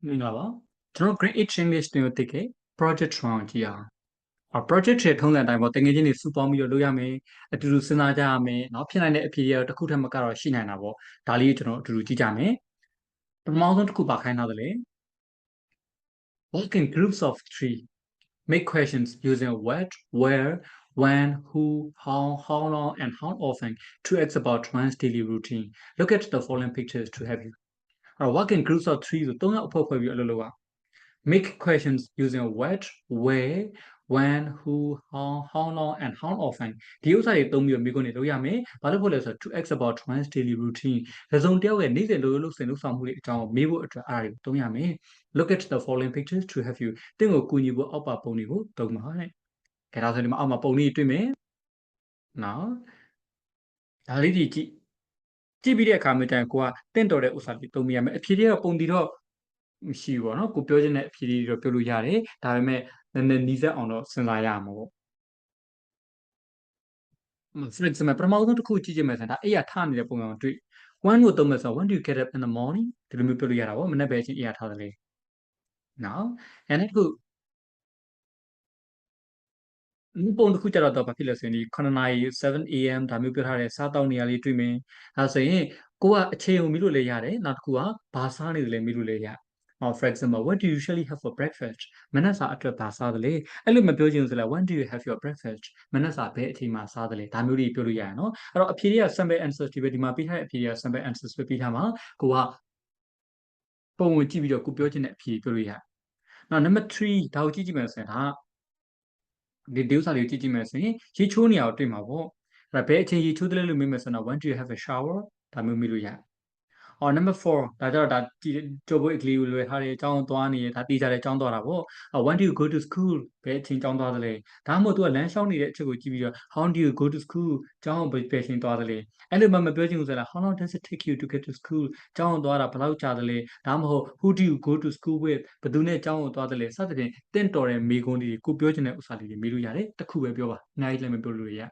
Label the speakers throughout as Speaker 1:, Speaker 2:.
Speaker 1: မင်္ဂလာပါကျွန်တော် grade 8 English သင်ကိုသိခဲ့ project 1ကြည့်အောင် project ရဲ့ထုံးစံအတိုင်းပေါ့တကယ်ချင်းတွေစုပေါင်းပြီးတော့လုပ်ရမယ်အတူတူစဉ်းစားကြရမယ်เนาะဖြစ်နိုင်တဲ့အဖြေတွေတစ်ခုထက်မကတော့ရှိနိုင်တာပေါ့ဒါလေးကျွန်တော်အတူတူကြည့်ကြမယ်ပထမဆုံးတစ်ခုပါခိုင်းထားတယ်လေ work in groups of 3 make questions using what where when who how long and how often to ask about one's daily routine look at the following pictures to help you work in groups of 3ဆို3ယောက်အဖွဲ့ဖွဲ့ပြီးအလုပ်လုပ်ရmake questions using what, where, when, who, how long, and how often. ဒီဥစ္စာတွေသုံးပြီးတော့မိခွန်းတွေလုပ်ရမယ်။ဘာလို့ဖို့လဲဆိုတော့ to ask about one's daily routine. တစ်စုံတစ်ယောက်ရဲ့နေ့စဉ်လုပ်ဆောင်မှုတွေအကြောင်းမေးဖို့အတွက်အားတွေသုံးရမယ်။ Look at the following pictures to help you. တင့်ကိုကူညီဖို့အောက်ပါပုံတွေကိုသုံးပါတဲ့။ဒါဆိုဒီမှာအောက်မှာပုံလေးတွေ့မယ်။နော်။ဒါလေးကြည့်ပြီးတဲ့အခါမျိုးတိုင်းကိုကတင့်တော်တဲ့ဥစ္စာတွေသုံးပြရမယ်။အဖြေတွေကပုံတည်တော့မရှိဘူးပေါ့နော်ကိုပြောချင်တဲ့အဖြေတွေတော့ပြောလို့ရတယ်ဒါပေမဲ့နည်းနည်းနီးစပ်အောင်တော့စဉ်းစားရမှာပေါ့for example ပထမဆုံးတစ်ခုကြည့်ကြမယ်ဆိုရင်ဒါအဲ့ရထားနေတဲ့ပုံစံကိုတွေ့ one ကိုသုံးမယ်ဆိုတော့ when do you get up in the morning ဒီလိုမျိုးပြောလို့ရတာပေါ့မနေ့ပဲချင်းအဲ့ရထားတယ်လေနော်အဲ့တစ်ခုပုံတစ်ခုကြတော့ဘာဖြစ်လဲဆိုရင်ဒီ9နာရီ 7 am ဒါမျိုးပြောထားတဲ့စားတောက်နေရာလေးတွေ့မယ်ဒါဆိုရင်ကိုကအချိန်ကိုမိလို့လည်းရတယ်နောက်တစ်ခုကဘာစားနေတယ်လဲမိလို့လည်းရfor example what do you usually have for breakfast မနက်စာအတွက်ဘာစားသလဲအဲ့လိုမပြောချင်ဘူးဆိုလဲ when do you have your breakfast မနက်စာဘယ်အချိန်မှာစားသလဲဒါမျိုးတွေပြောလို့ရရနော်အဲ့တော့အဖြေတွေက sample answers ဒီပဲဒီမှာပေးထားတဲ့အဖြေတွေက sample answers ပဲပေးထားမှာကိုကပုံဝင်ကြည့်ပြီးတော့ကိုပြောချင်တဲ့အဖြေပြောလို့ရနောက် number 3ဒါကိုကြည့်မယ်ဆိုရင်ဒါဒီဥစ္စာလေးကိုကြည့်မယ်ဆိုရင်ရေချိုးနေရအောင်တွေ့မှာပေါ့အဲ့ဒါဘယ်အချိန်ရေချိုးတယ်လို့မေးမယ်ဆိုတော့ when do you have a shower ဒါမျိုးမေးလို့ရnumber 4ဒါကြတော့ဒါကြိုးပွေးကလေးကိုလွယ်ထားတယ်အကြောင်းသွားနေရဒါတီးကြတယ်အကြောင်းသွားတာပေါ့when do you go to school ဘယ်အချိန်ကျောင်းသွားသလဲဒါမှမဟုတ် तू ကလမ်းလျှောက်နေတဲ့အချက်ကိုကြည့်ပြီးတော့ how do you go to school ကျောင်းဘယ်အချိန်သွားသလဲအဲ့လိုမှမပြောချင်ဘူးဆိုတော့ how long does it take you to get to school ကျောင်းသွားတာဘယ်လောက်ကြာသလဲဒါမှမဟုတ် who do you go to school with ဘယ်သူနဲ့ကျောင်းကိုသွားသလဲစသဖြင့်တင့်တော်တဲ့မေးခွန်းတွေကိုပြောချင်တဲ့ဥစ္စာလေးတွေမေးလို့ရတယ်တစ်ခုပဲပြောပါအများကြီးလည်းမပြောလို့ရ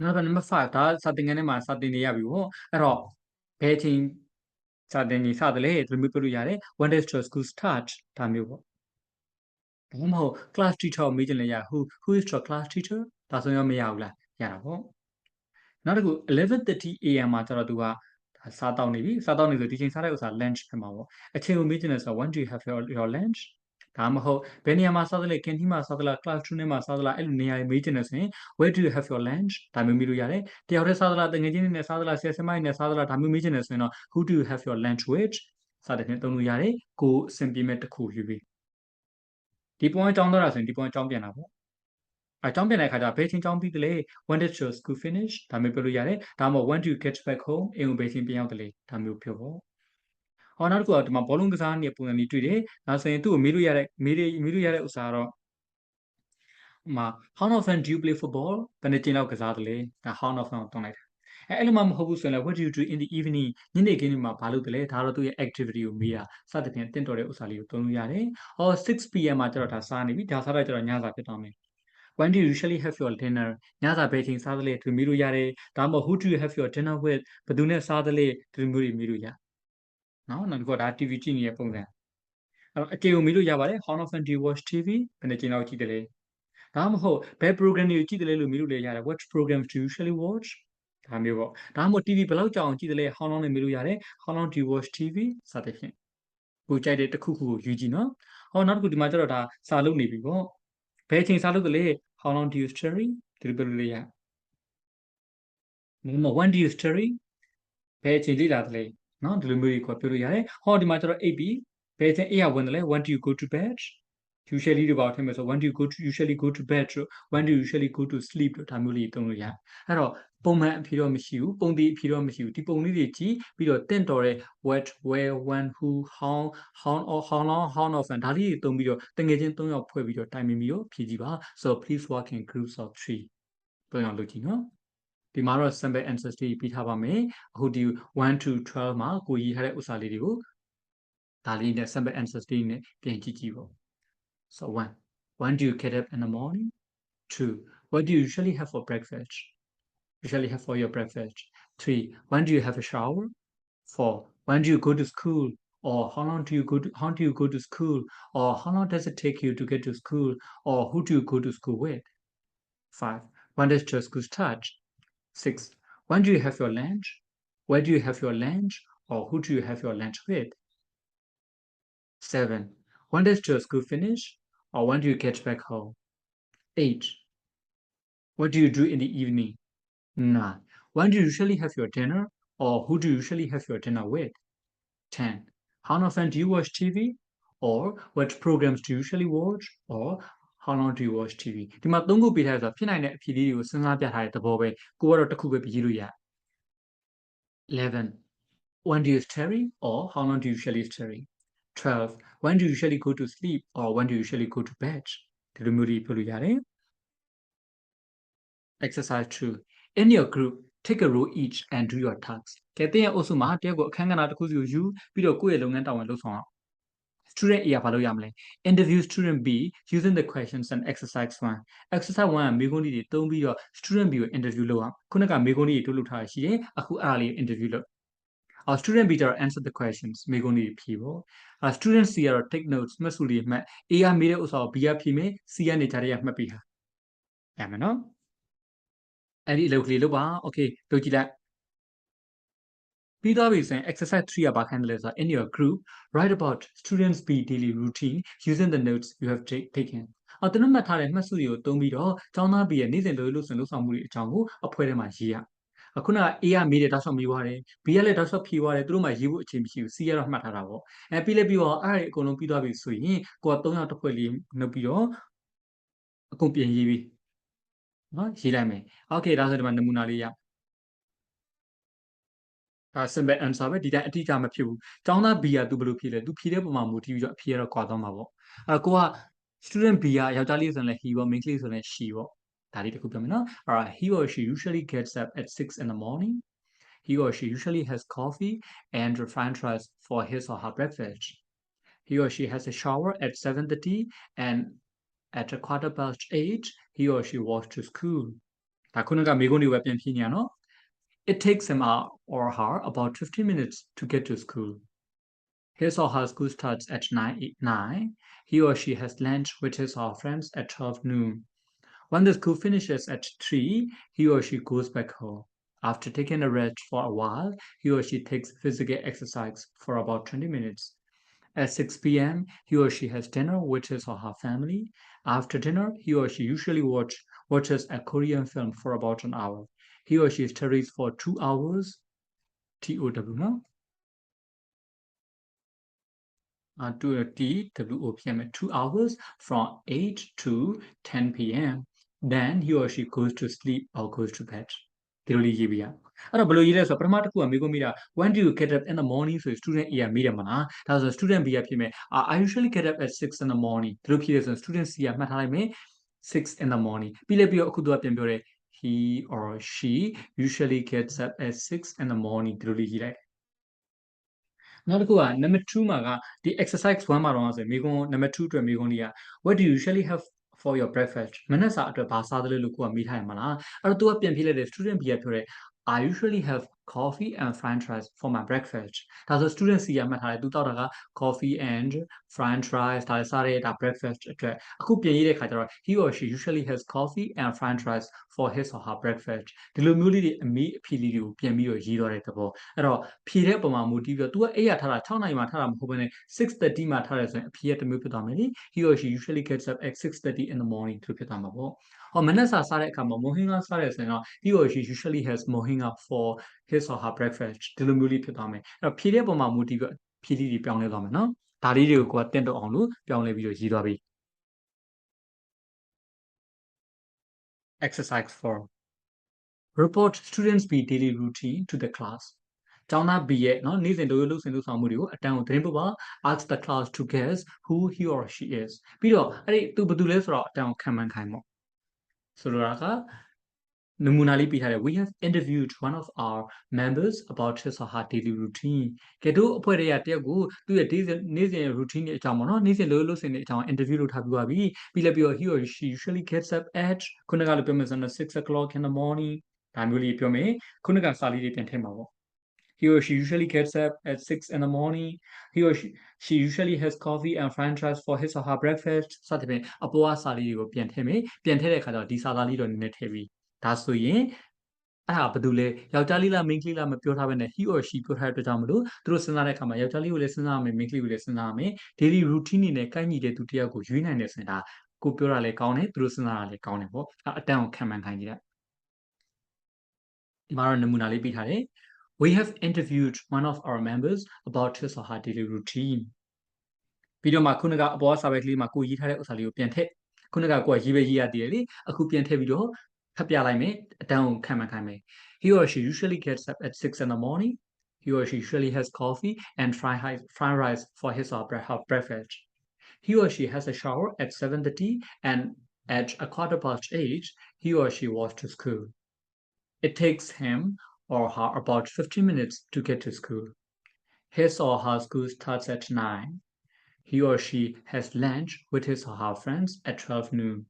Speaker 1: နောက် number 5ဒါစာသင်ခန်းထဲမှာစာသင်နေရပြီပေါ့အဲ့တော့ဘယ်အချိန်စာသင်နေစတယ်လေဒီလိုမျိုးပြောလို့ရတယ် when does your school start ဒါမျိုးပေါ့ဘာမှမဟုတ် class teacher ကိုမေးချင်လည်းရ who is your class teacher ဒါဆိုရင်မရဘူးလားရတာပေါ့နောက်တစ်ခု 11:30 am မှာကျတော့သူကစားတောက်နေပြီစားတောက်နေဆိုဒီချိန်စားတဲ့ဥစ္စာ lunch ဖြစ်မှာပေါ့အချိန်ကိုမေးချင်တယ်ဆိုတော့ when do you have your lunch ဒါမှမဟုတ်ဘယ်နေရာမှာစားသလဲ canteen မှာစားသလား classroom ထဲမှာစားသလားအဲ့လိုနေရာတွေမေးချင်တယ်ဆိုရင် where do you have your lunch ဒါမျိုးမေးလို့ရတယ်တယောက်တည်းစားသလားတငယ်ချင်းတွေနဲ့စားသလားဆရာဆရာမတွေနဲ့စားသလားဒါမျိုးမေးချင်တယ်ဆိုရင်တော့ who do you have your lunch with စသဖြင့်သုံးလို့ရတယ်ကိုအဆင်ပြေမဲ့တစ်ခုယူပြီးဒီ point ကြောင်းသွားတာဆိုရင်ဒီ point ကြောင်းပြန်တာပေါ့ကျောင်းပြန်တဲ့အခါကျဘယ်ချိန်ကျောင်းပြီးသလဲ when did your school finish ဒါမျိုးပြောလို့ရတယ်ဒါမှမဟုတ် when do you get back home အိမ်ကိုဘယ်ချိန်ပြန်ရောက်သလဲဒါမျိုးပြောပေါ့နောက်တစ်ခုကဒီမှာဘောလုံးကစားနေတဲ့ပုံစံလေးတွေ့တယ်ဒါဆိုရင်သူ့ကိုမေးလို့ရတဲ့ဥစ္စာကတော့how often do you play football ဘယ်နှစ်ချိန်လောက်ကစားသလဲဒါ how often ကိုတောင်းလိုက်တာအဲ့လိုမှမဟုတ်ဘူးဆိုရင်လည်း what do you do in the evening ညနေခင်းမှာဘာလုပ်သလဲဒါတော့သူ့ရဲ့ activity ကိုမေးတာစသဖြင့်တင့်တော်တဲ့ဥစ္စာလေးကိုသုံးလို့ရတယ်6 p.m မှာကျတော့ဒါစားနေပြီဒါစားတော့ကျတော့ညစာဖြစ်သွားမယ်when do you usually have your dinner ညစာဘယ်ချိန်စားသလဲသူမေးလို့ရတယ်ဒါမှမဟုတ် who do you have your dinner with ဘယ်သူနဲ့စားသလဲဒီလိုမျိုးတွေမေးလို့ရနော်နောက်တစ်ခုကဒါ TV ကြည့်နေတဲ့ပုံစံအချိန်ကိုမေးလို့ရပါတယ် how often do you watch TV ဘယ်နှချိန်လောက်ကြည့်တယ်လဲဒါမှမဟုတ်ဘယ် program တွေကိုကြည့်တယ်လဲလို့မေးလို့လည်းရတယ် what programs do you usually watch ဒါမျိုးပေါ့ဒါမှမဟုတ် TV ဘယ်လောက်ကြာအောင်ကြည့်တယ်လဲ how long နဲ့မေးလို့ရတယ် how long do you watch TV စသဖြင့်ကိုကြိုက်တဲ့တစ်ခုခုကိုယူကြည့်နော်နောက်တစ်ခုဒီမှာကျတော့ဒါစာလုပ်နေပြီပေါ့ဘယ်ချိန်စာလုပ်တယ်လဲ how long do you study ဒီလိုပြောလို့ရwhen do you study ဘယ်ချိန်လေ့လာတယ်လဲနော်ဒီလိုမျိုးတွေကိုပြောလို့ရတယ်ဒီမှာကျတော့အိပ်ပြီဘယ်ချိန်အိပ်ရဝင်တယ်လဲ when do you go to bed usually တွေပါထည့်မယ်ဆို when do you usually go to bed when do you usually go to sleep ဒါမျိုးလေးသုံးလို့ရအဲ့တော့ပုံမှန်အဖြေတော့မရှိဘူးပုံသေးအဖြေတော့မရှိဘူးဒီပုံလေးတွေကြည့်ပြီးတော့တင့်တော်တဲ့ what where when who how long how often ဒါလေးတွေသုံးပြီးတော့တကယ်ချင်း၃ယောက်ဖွဲ့ပြီးတော့တိုင်ပင်ပြီးတော့ဖြေကြည့်ပါ so please work in groups of 3သုံးယောက်လုပ်ကြည့်နော်ဒီမှာတော့ sample answers တွေပြီးထားပါမယ်အခုဒီ1 to 12မှာကိုရေးထားတဲ့ဥစ္စာလေးတွေကိုဒါလေးနဲ့ sample answers တွေနဲ့ပြန်ကြည့်ကြည့်ပေါ့ so 1 when do you get up in the morning 2 what do you usually have for breakfast usually have for your breakfast 3 when do you have a shower 4 When do you go to school? Or how do you go to school? Or how long does it take you to get to school? Or who do you go to school with? 5. When does your school start? 6. When do you have your lunch? Where do you have your lunch? Or who do you have your lunch with? 7. When does your school finish? Or when do you get back home? 8. What do you do in the evening? 9. When do you usually have your dinner? Or who do you usually have your dinner with? 10. How often do you watch TV? Or what programs do you usually watch? Or how long do you watch TV? ဒီမှာသုံးခုပေးထားရဆိုဖြစ်နိုင်တဲ့အဖြေလေးတွေကိုစဉ်းစားပြထားတဲ့သဘောပဲကိုကတော့တစ်ခုပဲပြီးလို့ရ 11. When do you study? Or how long do you usually study? 12. When do you usually go to sleep? Or when do you usually go to bed? ဒီလိုမျိုးတွေပြောလို့ရတယ် Exercise 2. In your group, take a role each and do your tasks. ကဲတင်းရဲ့အုပ်စုမှာတယောက်ကိုအခန်းကဏ္ဍတစ်ခုစီကိုယူပြီးတော့ကိုယ့်ရဲ့လုပ်ငန်းတာဝန်လုပ်ဆောင်အောင် Student A ကဘာလုပ်ရမလဲ Interview student B using the questions and exercise 1 exercise 1ကမေးခွန်းလေးတွေသုံးပြီးတော့ student B ကို interview လုပ်အောင်ခုနကမေးခွန်းလေးတွေတိုးလုပ်ထားရရှိတယ်အခုအဲ့ဒါလေး interview လုပ် student B ကတော့ answer the questions မေးခွန်းလေးတွေဖြေပေါ့ student C ကတော့ take notes မှတ်စုလေးမှတ် A ကမေးတဲ့ဥစ္စာကို B ကဖြေမယ် C ကနေကြားထဲကမှတ်ပြီးဟာရမယ်နော်အဲ့ဒီအလုပ်ကလေးလုပ်ပါ okay လုပ်ကြည့်လိုက်ပြီးသွားပြီဆိုရင် exercise 3ကဘာခိုင်းတယ်လဲဆိုတော့ in your group write about students B daily routine using the notes you have taken သူတို့မှတ်ထားတဲ့မှတ်စုတွေကိုသုံးပြီးတော့ကျောင်းသား B ရဲ့နေ့စဉ်လုပ်ဆောင်မှုတွေအကြောင်းကိုအဖွဲ့ထဲမှာရေးရခုနက A ကမေးတယ်တောက်လျှောက်မေးသွားတယ် B ကလည်းတောက်လျှောက်ဖြေသွားတယ်သူတို့မှရေးဖို့အချိန်မရှိဘူး C ကတော့မှတ်ထားတာပေါ့ပြီးလည်းပြီးတော့အဲ့ဒါတွေအကုန်လုံးပြီးသွားပြီဆိုရင်ကိုက3ယောက်တစ်ဖွဲ့လေးနှုတ်ပြီးတော့အကုန်ပြင်ရေးပြီးနော်ရေးလိုက်မယ် okay ဒါဆိုဒီမှာနမူနာလေးရsimple answer ပဲဒီတိုင်းအတိအကျမဖြစ်ဘူးကျောင်းသား B ကသူဘယ်လိုဖြေလဲသူဖြေတဲ့ပုံမှာမူတည်ပြီးတော့အဖြေကတော့ကွာသွားမှာပေါ့ကိုက student B ကယောက်ျားလေးဆိုရင်လည်း he ပေါ့မိန်းကလေးဆိုရင်လည်း she ပေါ့ဒါလေးတစ်ခုပြောမယ်နော် he or she usually gets up at 6 in the morning he or she usually has coffee and french fries for his or her breakfast he or she has a shower at 7:30 and at 8:15 he or she walks to school ဒါခုနကမေးခွန်းတွေပဲပြန်ဖြေနေရနော်It takes him or her about 15 minutes to get to school. His or her school starts at 9. He or she has lunch with his or her friends at 12 noon. When the school finishes at 3, he or she goes back home. After taking a rest for a while, he or she takes physical exercise for about 20 minutes. At 6 p.m., he or she has dinner with his or her family. After dinner, he or she usually watches a Korean film for about an hour. He or she studies for 2 hours. TOW နော်TWO p.m. 2 hours from 8 to 10 p.m. Then he or she goes to sleep or goes to bed. ဒီလိုလေးရေးပြရအဲ့တော့ဘယ်လိုရေးလဲဆိုတော့ပထမတစ်ခုကမေးခွန်းမိတာ when do you get up in the morning ဆို student A ကမေးတယ်မလားဒါဆို student B ကဖြေမယ် I usually get up at 6 in the morning ဒီလိုဖြေတယ်ဆို student C ကမှတ်ထားလိုက်မယ် 6 in the morning ပြီးလည်းပြီးတော့အခုသူကပြန်ပြောတယ် he or she usually gets up at 6 in the morning ဒီလိုလေးရေးလိုက်နောက်တစ်ခုက number 2မှာကဒီ exercise 1မှာတော့ဆိုမိကုန်း number 2အတွက်မိကုန်းလေးက what do you usually have for your breakfast မနက်စာအတွက်ဘာစားသလဲလို့ကိုကမေးထားရမှာလားအဲ့တော့သူကပြန်ဖြေလိုက်တယ် student B ကပြောတယ် I usually have coffee and french fries for my breakfast ဒါဆို student C ကမှတ်ထားတယ်သူတောက်တာက coffee and french fries ဒါစားတဲ့ဒါ breakfast အတွက်အခုပြင်ရေးတဲ့ခါကျတော့ he or she usually has coffee and french fries for his or her breakfast ဒီလိုမျိုးလေးတွေအမေးအဖြေလေးတွေကိုပြန်ပြီးတော့ရေးသွားတဲ့သဘောအဲ့တော့ဖြေတဲ့ပုံမှာမူတည်ပြီးတော့ तू ကအိပ်ရထားတာ6နာရီမှာထားတာမဟုတ်ဘဲနဲ့6:30မှာထားတယ်ဆိုရင်အဖြေကတစ်မျိုးဖြစ်သွားမယ်လေ he or she usually gets up at 6:30 in the morning လို့ဖြစ်သွားမှာပေါ့မနက်စာစားတဲ့အခါမှာ mohinga စားတယ်ဆိုရင်တော့ he or she usually has mohinga for his or her breakfast ဒီလိုမျိုးလေးဖြစ်သွားမယ်အဲ့တော့ဖြေတဲ့ပုံမှာမူတည်ပြီးဖြေလေးတွေပြောင်းလဲသွားမယ်နော်ဒါလေးတွေကိုကိုကတင့်တော့အောင်လို့ပြောင်းလဲပြီးတော့ရေးသွားပြီ exercise 4 report students B daily routine to the class ကျောင်းသား B ရဲ့နော်နေ့စဉ်တို့လုပ်ဆောင်မှုတွေကိုအတန်းကိုသတင်းပို့ပါ ask the class to guess who he or she is ပြီးတော့အဲ့ဒီသူဘယ်သူလဲဆိုတော့အတန်းကိုခံမှန်းခိုင်းပေါ့ဆိုလိုတာကနမူနာလေးပေးထားတယ် we have interviewed one of our members about his or her daily routine ကဲတို့အဖွဲ့တွေကတယောက်ကိုသူ့ရဲ့နေ့စဉ် routine တွေအကြောင်းပေါ့နော်နေ့စဉ်လုပ်ဆောင်တဲ့အကြောင်း interview လုပ်ထားပြီးပါပြီပြီးလည်းပြီးတော့ he or she usually gets up at ခုနကလိုပြောမယ်ဆိုတော့ 6 o'clock in the morning ဒါမျိုးလေးပြောမယ်ခုနကစာလေးတွေပြန်ထည့်မှာပေါ့ He or she usually gets up at 6 in the morning. He or she usually has coffee and french fries for his or her breakfast. စသဖြင့်အပေါ်ကစာလေးတွေကိုပြန်ထည့်မယ်။ပြန်ထည့်တဲ့အခါကျတော့ဒီစာသားလေးတော့နည်းနည်းထည့်ပြီးဒါဆိုရင်အဲ့ဒါဘာလို့လဲယောက်ျားလေးလားမိန်းကလေးလားမပြောထားဘဲနဲ့ he or she ပြောထားတဲ့အတွက်ကြောင့်မလို့သူတို့စဉ်းစားတဲ့အခါမှာယောက်ျားလေးကိုလည်းစဉ်းစားရမယ်မိန်းကလေးကိုလည်းစဉ်းစားရမယ် daily routine နေနဲ့ကိုက်ညီတဲ့သူတစ်ယောက်ကိုရွေးနိုင်တယ်ဆိုရင်ဒါကိုပြောတာလည်းကောင်းတယ်သူတို့စဉ်းစားတာလည်းကောင်းတယ်ပေါ့အတန်းကိုခံမှန်းခိုင်းကြည့်လိုက်ဒီမှာတော့နမူနာလေးပေးထားတယ် We have interviewed one of our members about his or her daily routine ပြီးတော့မှခုနကအပေါ်စာပဲကလေးမှာကိုရေးထားတဲ့ဥစ္စာလေးကိုပြန်ထည့်ခုနကကိုကရေးပဲရေးရသေးတယ်လေအခုပြန်ထည့်ပြီးတော့ဖတ်ပြလိုက်မယ်အတန်းကိုခံမှန်းခိုင်းမယ် He or she usually gets up at 6 in the morning. He or she usually has coffee and fried rice for his or her breakfast. He or she has a shower at 7:30 and at 8:15 he or she walks to school. It takes him or her about 15 minutes to get to school. His or her school starts at 9. He or she has lunch with his or her friends at 12 noon.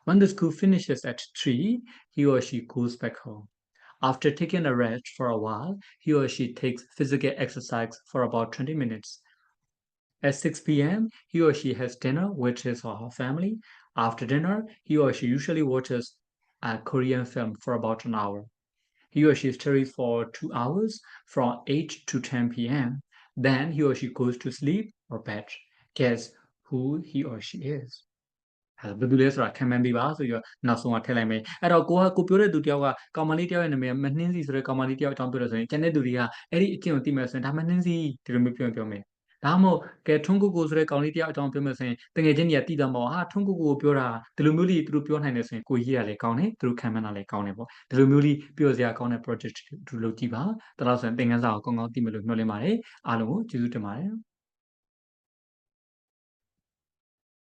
Speaker 1: When the school finishes at 3, he or she goes back home. After taking a rest for a while, he or she takes physical exercise for about 20 minutes. At 6 p.m., he or she has dinner with his or her family. After dinner, he or she usually watches a Korean film for about an hour. He or she studies for 2 hours from 8 to 10 p.m. Then he or she goes to sleep or bed. Guess who he or she is. ဘယ်သူလဲဆိုတာခံမှန်းပေးပါဆိုပြီးတော့နောက်ဆုံးကထည့်လိုက်မယ်အဲ့တော့ကိုပြောတဲ့သူတယောက်ကကောင်မလေးတယောက်ရဲ့နာမည်ကမနှင်းစီဆိုတဲ့ကောင်မလေးတယောက်အကြောင်းပြောလို့ဆိုရင်ကျန်တဲ့သူတွေကအဲ့ဒီအကျင့်ကိုသိမယ်ဆိုရင်ဒါမနှင်းစီဒီလိုမျိုးပြောမယ်ဒါမှမဟုတ်ကဲထွန်းကိုကိုဆိုတဲ့ကောင်လေးတယောက်အကြောင်းပြောမယ်ဆိုရင်တကယ်ချင်းကြီးကတည်တယ်မဟုတ်ဟာထွန်းကိုကိုပြောတာဒီလိုမျိုးလေးသူတို့ပြောနိုင်တယ်ဆိုရင်ကိုရေးရလေကောင်းတယ်သူတို့ခံမှန်းတာလည်းကောင်းတယ်ပေါ့ဒီလိုမျိုးလေးပြောစရာကောင်းတဲ့ project တူလုပ်ကြည့်ပါဒါလို့ဆိုရင်သင်ခန်းစာကိုကောင်းကောင်းသိမယ်လို့မျှော်လင့်ပါတယ်အားလုံးကိုကျေးဇူးတင်ပါတယ်